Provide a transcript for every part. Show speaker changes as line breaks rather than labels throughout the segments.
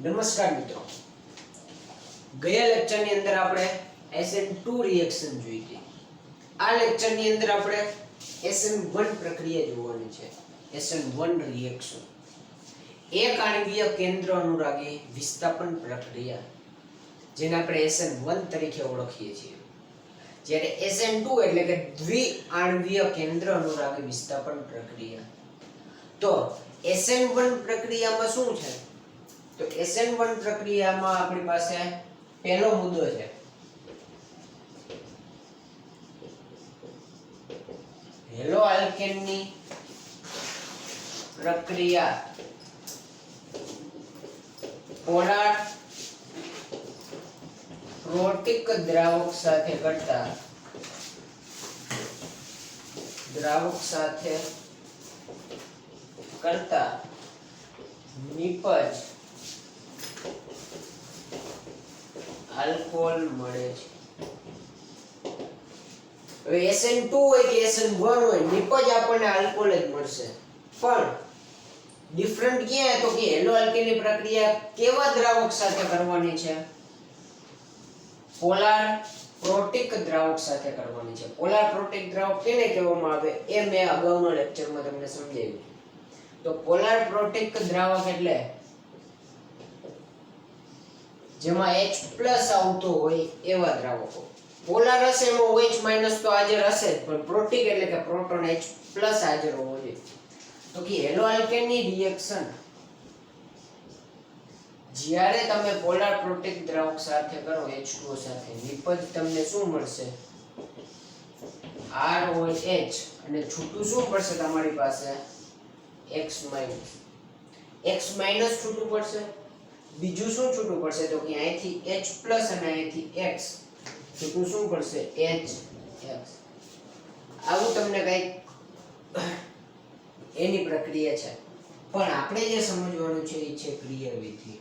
નમસ્કાર મિત્રો, ગયા લેક્ચરની અંદર આપણે SN2 રિએક્શન જોઈ હતી. આ લેક્ચરની અંદર આપણે SN1 પ્રક્રિયા જોવાની છે. SN1 રિએક્શન એક આણ્વીય કેન્દ્ર અનુરાગી વિસ્થાપન પ્રક્રિયા, જેને આપણે SN1 તરીકે ઓળખીએ છીએ. જ્યારે SN2 એટલે કે દ્વિ આણ્વીય કેન્દ્ર અનુરાગી વિસ્થાપન પ્રક્રિયા. તો SN1 પ્રક્રિયામાં શું છે? તો SN1 પ્રક્રિયામાં આપણી પાસે પહેલો મુદ્દો છે હેલો આલ્કેનની પ્રક્રિયા પોલાર પ્રોટીક દ્રાવક સાથે કરતા નિપજ આલ્કોહોલ મળે છે. હવે SN2 હોય કે SN1 હોય, નિપજ આપણને આલ્કોહોલ જ મળશે. પણ ડિફરન્ટ ક્યાં તો કે હેલો આલ્કેનની પ્રક્રિયા કેવા દ્રાવક સાથે કરવાની છે? પોલાર પ્રોટીક દ્રાવક સાથે કરવાની છે. પોલાર પ્રોટીક દ્રાવક કેને કહેવામાં આવે એ મેં અગાઉના લેક્ચરમાં તમને સમજાવ્યું. તો પોલાર પ્રોટીક દ્રાવક એટલે જેમાં H+ આવતો હોય એવા દ્રાવકો. પોલાર હશે એમાં OH- તો હાજર હશે જ, પણ પ્રોટીક એટલે કે પ્રોટોન H+ હાજર હોવો જોઈએ. તો કે હેલો આલ્કેનની રિએક્શન જ્યારે તમે પોલાર પ્રોટીક દ્રાવક સાથે કરો H2O સાથે, નિપજ તમને શું મળશે? ROH, અને છૂટું શું પડશે તમારી પાસે? X- છૂટું પડશે. બીજું શું છૂટું પડશે? તો કે અહીંથી H+ અને અહીંથી X છૂટું શું પડશે? HX. આવું તમને કઈ એની પ્રક્રિયા છે. પણ આપણે જે સમજવાનું છે એ છે ક્રિયાવિધિ.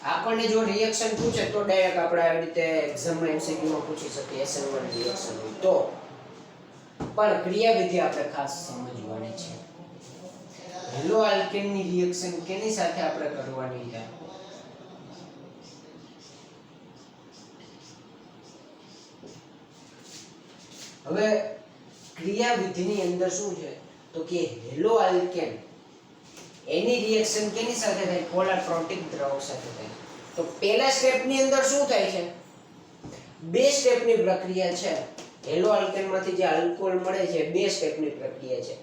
આપણને જો રિએક્શન પૂછે તો ડાયરેક્ટ આપણે આવી રીતે એક્ઝામમાં MCQ માં પૂછી શકીએ SN1 રિએક્શન તો, પણ ક્રિયાવિધિ આપણે ખાસ સમજવાની છે. હેલો આલ્કેનની રિએક્શન કેની સાથે આપણે કરવાની છે? હવે ક્રિયાવિધિની અંદર શું છે તો કે હેલો આલ્કેન એની રિએક્શન કેની સાથે થાય? પોલાર પ્રોટીક દ્રાવક સાથે થાય. તો પહેલા સ્ટેપની અંદર શું થાય છે? બે સ્ટેપની પ્રક્રિયા છે. હેલો આલ્કેનમાંથી જે આલ્કોહોલ મળે છે બે સ્ટેપની પ્રક્રિયા છે.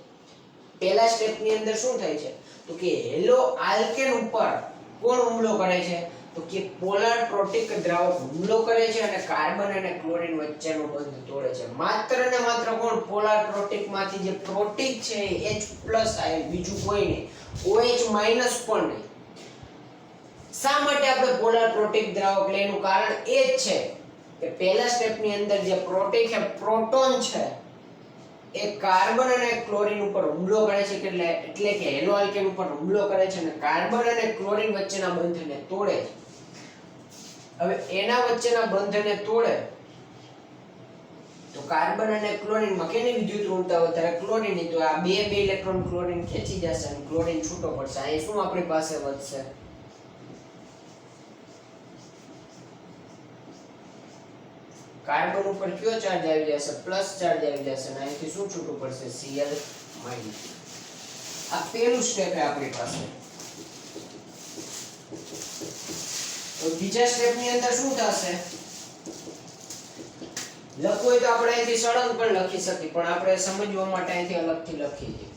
પહેલા સ્ટેપની અંદર શું થાય છે તો કે હેલો આલ્કેન ઉપર કોણ હુમલો કરે છે? તો કે પોલાર પ્રોટીક દ્રાવક હુમલો કરે છે અને કાર્બન અને ક્લોરીન વચ્ચેનો બંધ તોડે છે. માત્ર ને માત્ર કોણ? પોલાર પ્રોટીક માંથી જે પ્રોટીક છે એ H+ આયન, બીજું કોઈ નહીં. OH- પણ નહીં. શા માટે આપણે પોલાર પ્રોટીક દ્રાવક લેવાનું કારણ એ જ છે કે પહેલા સ્ટેપની અંદર જે પ્રોટીક છે, પ્રોટોન છે, એ કાર્બન અને ક્લોરીન ઉપર હુમલો કરે છે. એટલે કે હેલો આલ્કેન ઉપર હુમલો કરે છે અને કાર્બન અને ક્લોરીન વચ્ચેના બંધને તોડે છે. હવે એના વચ્ચેના બંધને તોડે તો કાર્બન અને ક્લોરીન માં કેની વિદ્યુત ઋણતા વધારે? ક્લોરીન ની. તો આ બે ઇલેક્ટ્રોન ક્લોરીન ખેંચી જશે અને ક્લોરીન છૂટો પડશે. અહીં શું આપણી પાસે વધશે? કાર્બન ઉપર કયો ચાર્જ આવી જશે? પ્લસ ચાર્જ આવી જશે અને અહીંથી શું છૂટું પડશે? Cl-. આ પહેલું સ્ટેપ છે આપણી પાસે. તો બીજા સ્ટેપની અંદર શું થશે? લખવું હોય તો આપણે અહીંથી સળંગ પણ લખી શકીએ, પણ આપણે સમજવા માટે અહીંથી અલગથી લખી દઈએ.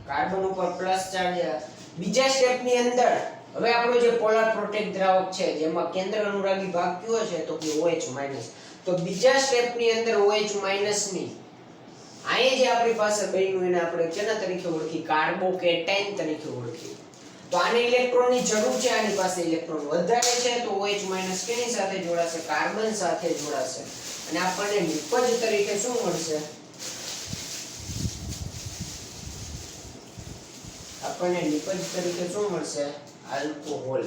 કાર્બન ઉપર પ્લસ ચાર્જ. બીજા સ્ટેપની અંદર હવે આપણો જે પોલાર પ્રોટીક દ્રાવક છે જેમાં કેન્દ્ર અનુરાગી ભાગ કયો છે તો કે OH-. તો બીજા સ્ટેપની અંદર OH- ની અહીં જે આપણી પાસે બન્યું એને આપણે કેના તરીકે ઓળખી? કાર્બોકેટાઇન તરીકે ઓળખી. તો આને ઇલેક્ટ્રોનની જરૂર છે, આની પાસે ઇલેક્ટ્રોન વધારે છે, તો OH- કેની સાથે જોડાશે? કાર્બન સાથે જોડાશે અને આપણને નિપજ તરીકે શું મળશે? આલ્કોહોલ.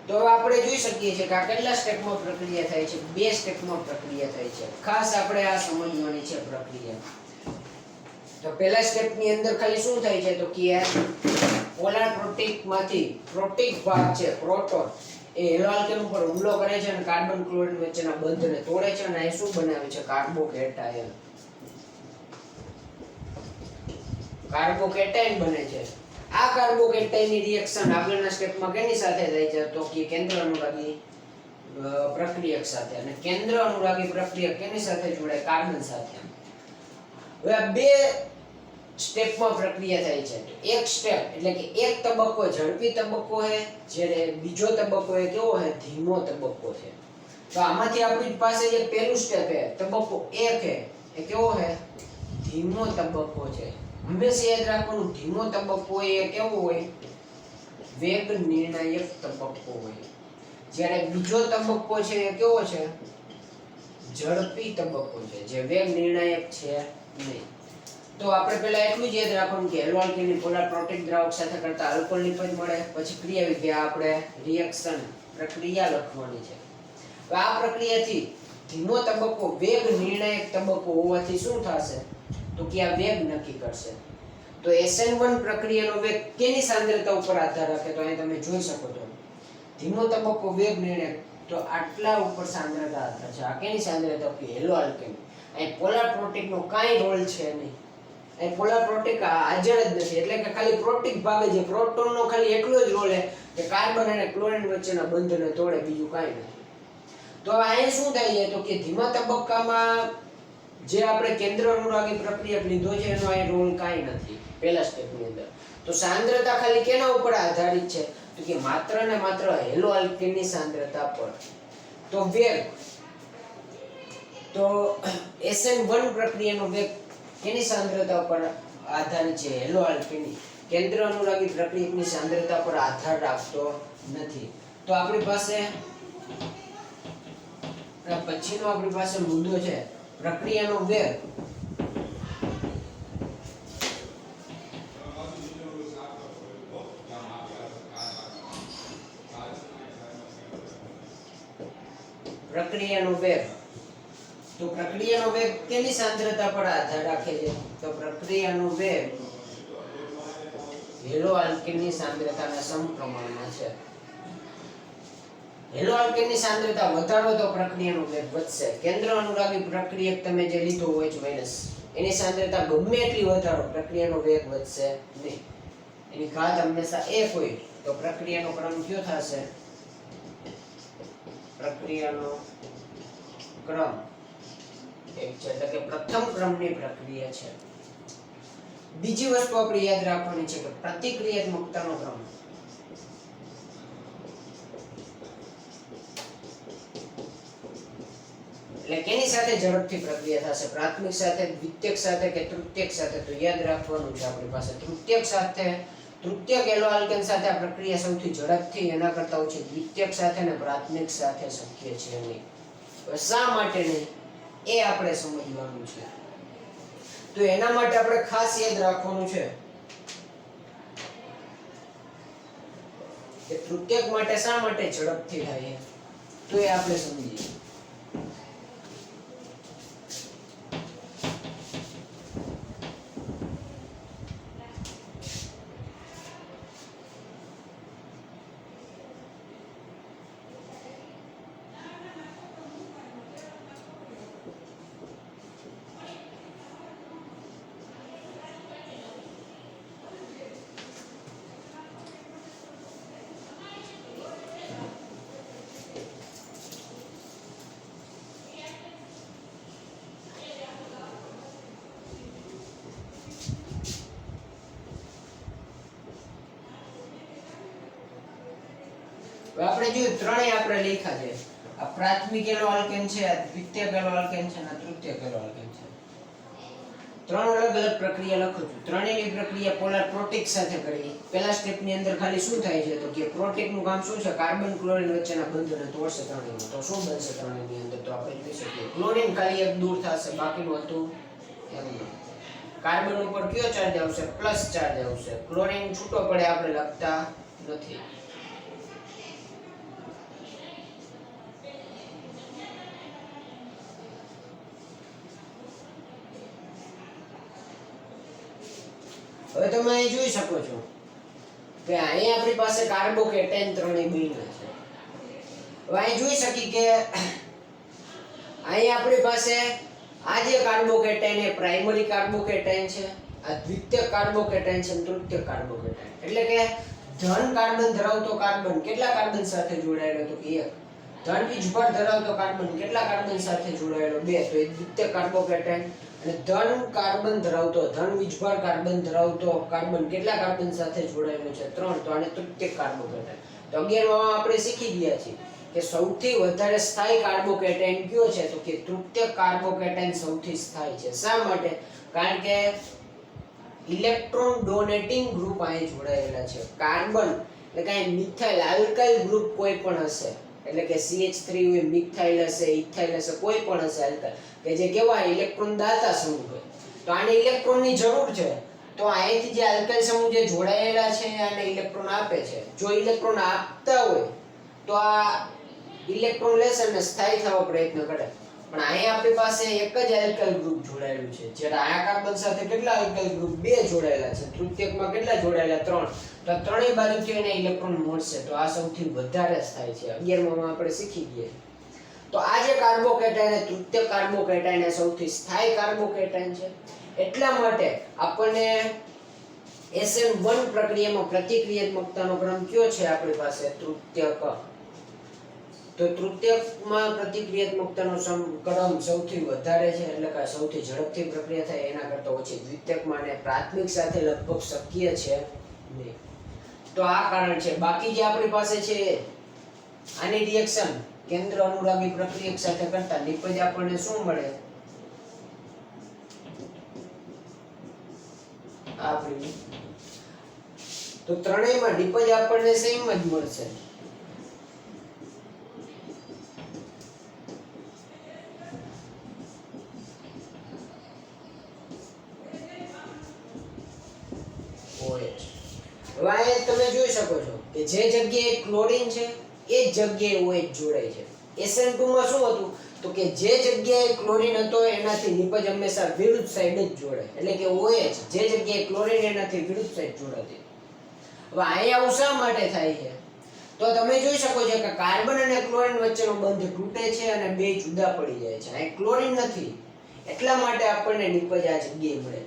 તો હવે આપણે જોઈ શકીએ છીએ કે આ કેટલા સ્ટેપમાં પ્રક્રિયા થાય છે? બે સ્ટેપમાં પ્રક્રિયા થાય છે. ખાસ આપણે આ સમજવાની છે પ્રક્રિયા. તો પહેલા સ્ટેપની અંદર ખાલી શું થાય છે તો કે પોલાર પ્રોટીકમાંથી પ્રોટીક ભાગ છે પ્રોટોન એ હેલો આલ્કેન ઉપર હુમલો કરે છે અને કાર્બન ક્લોરીન વચ્ચેના બંધને તોડે છે અને એ શું બનાવે છે કાર્બોકેટાયન બને છે. આ કાર્બોકેટાયનની રિએક્શન આગળના સ્ટેપમાં કેની સાથે થાય છે તો કે કેન્દ્ર અનુરાગી પ્રક્રિયક સાથે, અને કેન્દ્ર અનુરાગી પ્રક્રિયક કેની સાથે જોડાય કાર્બન સાથે. હવે આ બે સ્ટેપમાં પ્રક્રિયા થાય છે. એક સ્ટેપ એટલે કે એક તબક્કો ઝડપી તબક્કો છે, જ્યારે બીજો તબક્કો એ કેવો છે ધીમો તબક્કો છે. તો આમાંથી આપણી પાસે જે પહેલું સ્ટેપ છે તબક્કો 1 છે એ કેવો છે ધીમો તબક્કો છે. હંમેશા યાદ રાખવાનું ધીમો તબક્કો એ કેવો હોય વેગ નિર્ણાયક તબક્કો હોય, જ્યારે બીજો તબક્કો છે એ કેવો છે ઝડપી તબક્કો છે જે વેગ નિર્ણાયક છે નહીં. તો આપણે પહેલા એટલું જ યાદ રાખવાનું કે હેલો આલ્કેનની પોલાર પ્રોટીક દ્રાવક સાથે કરતા આલ્કોહોલ નિપજ મળે. પછી ક્રિયાવિધિમાં આપણે રિએક્શન પ્રક્રિયા લખવાની છે. હવે આ પ્રક્રિયાથી ધીમો તબક્કો વેગ નિર્ણાયક તબક્કો હોવાથી શું થશે તો કે આ વેગ નક્કી કરશે. તો SN1 પ્રક્રિયાનો વેગ કેની સાંદ્રતા ઉપર આધાર રાખે તો અહીં તમે જોઈ શકો છો ધીમો તબક્કો વેગ નિર્ણાયક તો આટલા ઉપર સાંદ્રતા આધાર છે. આ કેની સાંદ્રતા કે હેલો આલ્કેન. અહીં પોલાર પ્રોટીકનો કાંઈ રોલ છે નહીં. અહીં પોલાર પ્રોટીક હાજર જ નથી, એટલે કે ખાલી પ્રોટીક ભાગે જે પ્રોટોનનો ખાલી એટલો જ રોલ છે કે કાર્બન અને ક્લોરીન વચ્ચેના બંધને તોડે, બીજું કાંઈ નથી. તો અહીં શું થાય છે તો કે ધીમા તબક્કામાં જે આપણે કેન્દ્ર અનુરાગી પ્રક્રિયક લીધો છે એનો અહીં રોલ કાંઈ નથી પહેલા સ્ટેપની અંદર. તો સાંદ્રતા ખાલી કેના ઉપર આધારિત છે તો કે માત્ર ને માત્ર હેલો આલ્કેનની સાંદ્રતા પર. તો વેગ તો SN1 પ્રક્રિયાનો વેગ કેની સાંદ્રતા પર આધારિત છે હેલો આલ્કેનની. કેન્દ્ર અનુરાગી પ્રક્રિયકની સાંદ્રતા પર આધાર રાખતો નથી. તો આપણી પાસે પછીનો આપણી પાસે મુદ્દો છે પ્રક્રિયાનો વેગ તો પ્રક્રિયાનો વેગ કેની સાંદ્રતા પર આધાર રાખે છે તો પ્રક્રિયાનો વેગ હેલો આલ્કેનની સાંદ્રતાના સમપ્રમાણમાં છે. હેલો આલ્કેનની સાંદ્રતા વધારો તો પ્રક્રિયાનો વેગ વધશે. કેન્દ્ર અનુરાગી પ્રક્રિયક તમે જે લીધો હોય માઈનસ એની સાંદ્રતા ગમે એટલી વધારો પ્રક્રિયાનો વેગ વધશે નહીં. એની ઘાત હંમેશા 1 હોય તો પ્રક્રિયાનો ક્રમ કયો થશે પ્રક્રિયાનો ક્રમ 1 છે, એટલે કે પ્રથમ ક્રમની પ્રક્રિયા છે. બીજી વસ્તુ આપણે યાદ રાખવાની છે કે પ્રતિક્રિયાત્મકતાનો ક્રમ. એટલે કેની સાથે ઝડપથી પ્રક્રિયા થશે પ્રાથમિક સાથે, દ્વિતીયક સાથે કે તૃતીયક સાથે. તો યાદ રાખવાનું છે આપણી પાસે તૃતીયક હેલો આલ્કેન સાથે આ પ્રક્રિયા સૌથી ઝડપથી, એના કરતા ઓછી દ્વિતીયક સાથે અને પ્રાથમિક સાથે શક્ય છે નહીં. શા માટે નહીં એ આપણે સમજવાનું છે. તો એના માટે આપણે ખાસ યાદ રાખવાનું છે કે તૃતીયક માટે શા માટે ઝડપથી થાય તો એ આપણે સમજીએ. આપણે જોયું ત્રણેય આપણે લખ્યા છે. આ પ્રાથમિક હેલો આલ્કેન છે, આ દ્વિતીયક હેલો આલ્કેન છે અને તૃતીયક હેલો આલ્કેન છે. ત્રણ અલગ અલગ પ્રક્રિયા લખું છું. ત્રણેયની પ્રક્રિયા પોલાર પ્રોટીક સાથે કરી. પહેલા સ્ટેપની અંદર ખાલી શું થાય છે તો કે પ્રોટીકનું કામ શું છે કાર્બન ક્લોરીન વચ્ચેના બંધને તોડશે ત્રણેયમાં. તો શું બનશે ત્રણેયની અંદર તો આપણે જોઈ શકીએ ક્લોરીન ખાલી એક દૂર થશે, બાકીનું હતું એમનું. કાર્બન ઉપર કયો ચાર્જ આવશે પ્લસ ચાર્જ આવશે. ક્લોરીન છૂટો પડે આપણે લખતા નથી. હવે તમે અહીં જોઈ શકો છો કે અહીં આપણી પાસે કાર્બોકેટાઇન ત્રણેય બન્યા છે. હવે અહીં જોઈ શકી કે અહીં આપણી પાસે આ જે કાર્બોકેટાઇન એ પ્રાઇમરી કાર્બોકેટાઇન છે, આ દ્વિતીયક કાર્બોકેટાઇન છે, તૃતીયક કાર્બોકેટાઇન. એટલે કે ધન કાર્બન ધરાવતો કાર્બન કેટલા કાર્બન સાથે જોડાયેલો તો કે 1. ધન વીજભાર ધરાવતો કાર્બન કેટલા કાર્બન સાથે જોડાયેલો 2, તો એ દ્વિતીયક કાર્બોકેટાઇન. અને ધન કાર્બન ધરાવતો ધન વીજભાર કાર્બન ધરાવતો કાર્બન કેટલા કાર્બન સાથે જોડાયેલો છે 3, તો આને તૃતીયક કાર્બોકેટાઇન. તો 11માં આપણે શીખી ગયા છીએ કે સૌથી વધારે સ્થાયી કાર્બોકેટાઇન કયો છે તો કે તૃતીયક કાર્બોકેટાઇન સૌથી સ્થાયી છે. શા માટે? કારણ કે ઇલેક્ટ્રોન ડોનેટિંગ ગ્રુપ અહીં જોડાયેલા છે. કાર્બન એટલે કે મિથાઇલ આલ્કાઇલ ગ્રુપ કોઈ પણ હશે, એટલે કે CH3 હોય, મિથાઇલ હશે, ઇથાઇલ હશે, કોઈ પણ હશે આલ્કાઇલ કે જે કેવા ઇલેક્ટ્રોન દાતા સમૂહ હોય, તો આને ઇલેક્ટ્રોનની જરૂર છે. તો અહીંથી જે આલ્કાઇલ સમૂહ જે જોડાયેલા છે આને ઇલેક્ટ્રોન આપે છે. જો ઇલેક્ટ્રોન આપતા હોય તો આ ઇલેક્ટ્રોન લેશે અને સ્થાયી થવા પ્રયત્ન કરે. પણ અહીંયા આપણી પાસે એક જ આલ્કાઇલ ગ્રુપ જોડાયેલું છે. જ્યારે આ કાર્બન સાથે કેટલા આલ્કાઇલ ગ્રુપ 2 જોડાયેલા છે, તૃતીયકમાં કેટલા જોડાયેલા 3, તો ત્રણેય બાજુથી એને ઇલેક્ટ્રોન મળશે. તો આ સૌથી વધારે સ્થાયી છે. 11માં આપણે શીખી ગયા. તો આ જે કાર્બોકેટાઇન એ તૃતીયક કાર્બોકેટાઇન એ સૌથી સ્થાયી કાર્બોકેટાઇન છે. એટલા માટે આપણને SN1 પ્રક્રિયામાં પ્રતિક્રિયાત્મકતાનો ક્રમ કયો છે આપણી પાસે તૃતીયક. તો તૃતીયકમાં પ્રતિક્રિયાત્મકતાનો ક્રમ સૌથી વધારે છે, એટલે કે સૌથી ઝડપથી પ્રક્રિયા થાય એના કરતાં ઓછી. દ્વિતીયકમાં અને પ્રાથમિક સાથે લગભગ શક્ય છે નહીં. તો આ કારણ છે. બાકી જે આપણી પાસે છે આની રિએક્શન કેન્દ્ર અનુરાગી પ્રક્રિયક સાથે કરતા નિપજ આપણને શું મળે? આપણી તો ત્રણેયમાં નિપજ આપણને સેમ જ મળશે. હવે તમે જોઈ શકો છો કે જે જગ્યાએ ક્લોરીન છે એ જ જગ્યાએ OH જોડાય છે. SN2 માં શું હતું તો કે જે જગ્યાએ ક્લોરીન હતો એનાથી નિપજ હંમેશા વિરુદ્ધ સાઈડ જ જોડાય, એટલે કે OH જે જગ્યાએ ક્લોરીન એનાથી વિરુદ્ધ સાઈડ જોડાતી. હવે અહીંયા આવું શા માટે થાય છે? તો તમે જોઈ શકો છો કે કાર્બન અને ક્લોરીન વચ્ચેનો બંધ તૂટે છે અને બે જુદા પડી જાય છે. અહીં ક્લોરીન નથી એટલા માટે આપણને નિપજ આ જગ્યાએ મળે.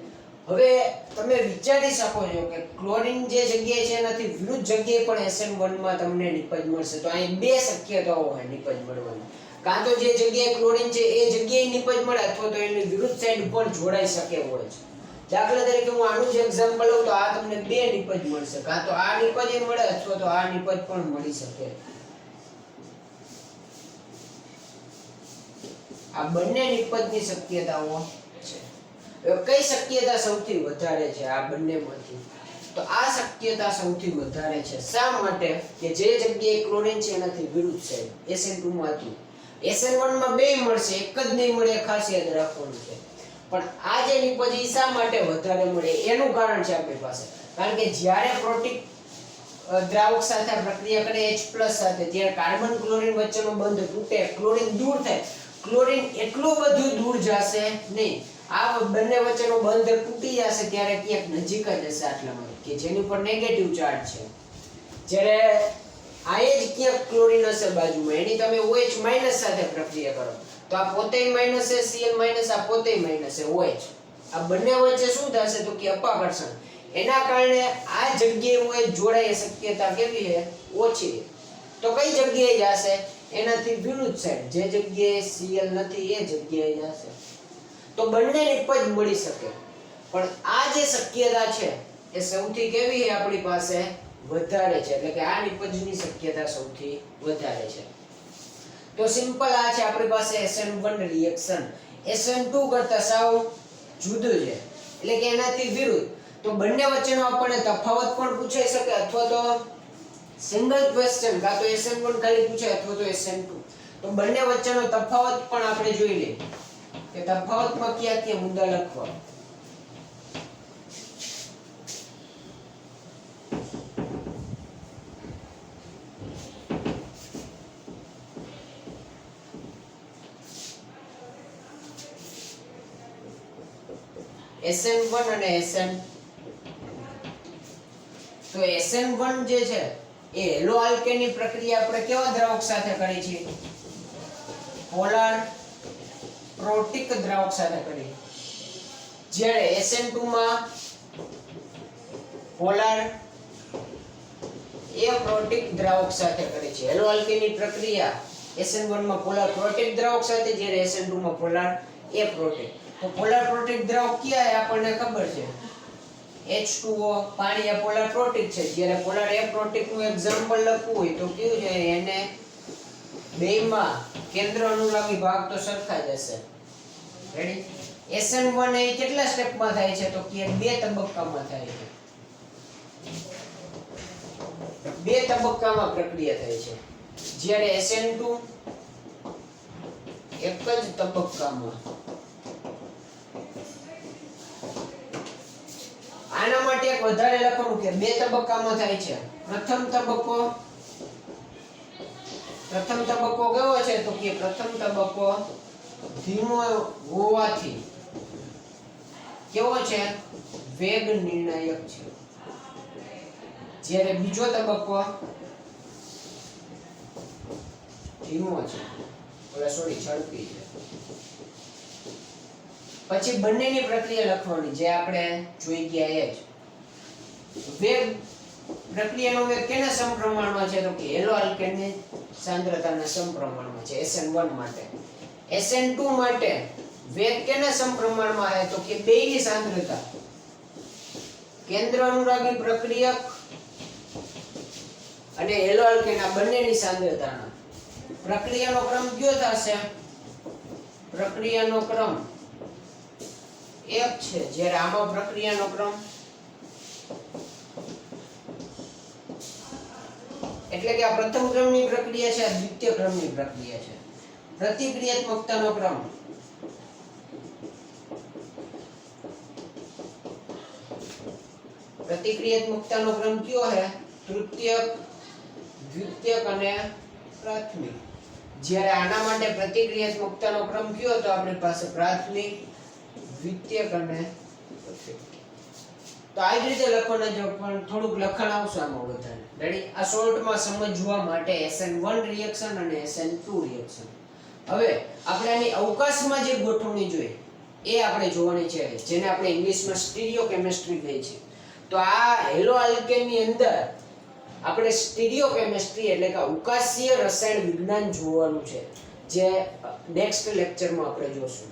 હવે તમે વિચારી શકો છો કે ક્લોરીન જે જગ્યાએ છે એનાથી વિરુદ્ધ જગ્યાએ પણ SN1 માં તમને નિપજ મળશે. તો અહીં બે શક્યતાઓ હોય નિપજ મળવાની. કાં તો જે જગ્યાએ ક્લોરીન છે એ જગ્યાએ નિપજ મળે અથવા તો એની વિરુદ્ધ સાઈડ પર જોડાઈ શકે હોય છે. દાખલા તરીકે હું આનું જ એક્ઝામ્પલ લઉં તો આ તમને બે નિપજ મળશે. કાં તો આ નિપજ મળે અથવા તો આ નિપજ પણ મળી શકે. આ બંને નિપજની શક્યતાઓ છે. કઈ શક્યતા સૌથી વધારે છે આ બંનેમાંથી? તો આ શક્યતા સૌથી વધારે છે. શા માટે? કે જે જગ્યાએ ક્લોરીન છે એનાથી વિરુદ્ધ સાઈડ SN2 માં હતું. SN1 માં બે મળશે, એક જ નહીં મળે, ખાસ યાદ રાખવાનું છે. પણ આ જે નિપજ શા માટે વધારે મળે એનું કારણ છે આપણી પાસે. કારણ કે જ્યારે પ્રોટીક દ્રાવક સાથે પ્રક્રિયા કરે H+ સાથે ત્યારે કાર્બન ક્લોરીન વચ્ચેનો બંધ તૂટે, ક્લોરીન દૂર થાય. ક્લોરીન એટલું બધું દૂર જશે નહીં. આ બંને વચ્ચેનો બંધ તૂટી જશે ત્યારે ક્યાંક નજીક જ હશે આટલામાં કે જેની ઉપર નેગેટિવ ચાર્જ છે. જ્યારે આ જ ક્યાંક ક્લોરીન હશે બાજુમાં, એની તમે OH- સાથે પ્રક્રિયા કરો તો આ પોતે માઈનસ છે, Cl- આ પોતે માઈનસ છે, OH. આ બંને વચ્ચે શું થશે તો કે અપાકર્ષણ. એના કારણે આ જગ્યાએ OH જોડાય શક્યતા કેવી છે? ઓછી. તો કઈ જગ્યાએ જશે? એનાથી વિરુદ્ધ સાઈડ. જે જગ્યાએ Cl નથી એ જગ્યાએ જશે. તો બંને નિપજ મળી શકે. પણ આ જે શક્યતા છે એ સૌથી કેવી છે આપણી પાસે? વધારે છે. એટલે કે આ નિપજની શક્યતા સૌથી વધારે છે. તો સિમ્પલ આ છે આપણી પાસે SN1 રિએક્શન. SN2 કરતા સાવ જુદું છે, એટલે કે એનાથી વિરુદ્ધ. તો બંને વચ્ચેનો આપણને તફાવત પણ પૂછાઈ શકે અથવા તો સિંગલ ક્વેશ્ચન કાં તો SN1 ખાલી પૂછાય અથવા તો SN2. તો બંને વચ્ચેનો તફાવત પણ આપણે જોઈ લઈએ કે તફાવતમાં ક્યાં ક્યાં મુદ્દા લખવા. SN1 અને SN2. તો SN1 જે છે એ હેલો આલ્કેનની પ્રક્રિયા આપણે કેવા દ્રાવક સાથે કરી છે? પોલાર પ્રોટિક દ્રાવક સાથે કરી. જ્યારે SN2 માં પોલાર એપ્રોટિક દ્રાવક સાથે કરે છે. હેલો આલ્કેનની પ્રક્રિયા SN1 માં પોલાર પ્રોટિક દ્રાવક સાથે, જ્યારે SN2 માં પોલાર એપ્રોટિક. તો પોલાર પ્રોટિક દ્રાવક કયા છે આપણને ખબર છે? H2O પાણી એ પોલાર પ્રોટિક છે. જ્યારે પોલાર એપ્રોટિક નું એક્ઝામ્પલ લખવું હોય તો કયું છે? એને બેયમાં કેન્દ્ર અનુગામી ભાગ તો સરખા જ હશે. રેડી? SN1 એ કેટલા સ્ટેપમાં થાય છે? તો કે 2 તબક્કામાં થાય છે. 2 તબક્કામાં પ્રક્રિયા થાય છે. જ્યારે SN2 એક જ તબક્કામાં. આના માટે એક વધારે લખવાનું કે 2 તબક્કામાં થાય છે. પ્રથમ તબક્કો કેવો છે? તો કે પ્રથમ તબક્કો ધીમો હોવાથી કેવો છે? વેગ નિર્ણાયક છે. જ્યારે બીજો તબક્કો ધીમો છે, ઝડપી છે. પછી બંનેની પ્રક્રિયા લખવાની જે આપણે જોઈ ગયા એ જ. વેગ પ્રક્રિયાનો વેગ કેના સમપ્રમાણમાં છે? તો કે હેલો આલ્કેનની સાંદ્રતાના સમપ્રમાણમાં છે. SN1 માટે. SN2 માટે વેગ કેના સમપ્રમાણમાં છે? તો કે બેયની સાંદ્રતા, કેન્દ્ર અનુરાગી પ્રક્રિયક અને હેલો આલ્કેન આ બંનેની સાંદ્રતાના. પ્રક્રિયાનો ક્રમ કયો થશે? પ્રક્રિયાનો ક્રમ એક છે. જ્યારે આમાં પ્રક્રિયાનો ક્રમ એટલે કે આ પ્રથમ ક્રમની પ્રક્રિયા છે, આ દ્વિતીય ક્રમની પ્રક્રિયા છે. પ્રતિક્રિયાત્મકતાનો ક્રમ કયો છે? તૃતીયક, દ્વિતીયક અને પ્રાથમિક. જ્યારે આના માટે પ્રતિક્રિયાત્મકતાનો ક્રમ કયો હતો આપણી પાસે? પ્રાથમિક, દ્વિતીયક અને તૃતીયક. તો આ જ રીતે લખવાના જો પણ થોડુંક લખાણ આવશે આમાં વધારે. રેડી? આ શોર્ટમાં સમજવા માટે SN1 રિએક્શન અને SN2 રિએક્શન. હવે આપણે આની અવકાશમાં જે ગોઠવણી જોઈએ એ આપણે જોવાની છે, જેને આપણે ઇંગ્લિશમાં સ્ટીરિયોકેમિસ્ટ્રી કહે છે. તો આ હેલો આલ્કેનની અંદર આપણે સ્ટીરિયોકેમિસ્ટ્રી એટલે કે અવકાશીય રસાયણ વિજ્ઞાન જોવાનું છે, જે નેક્સ્ટ લેક્ચરમાં આપણે જોશું.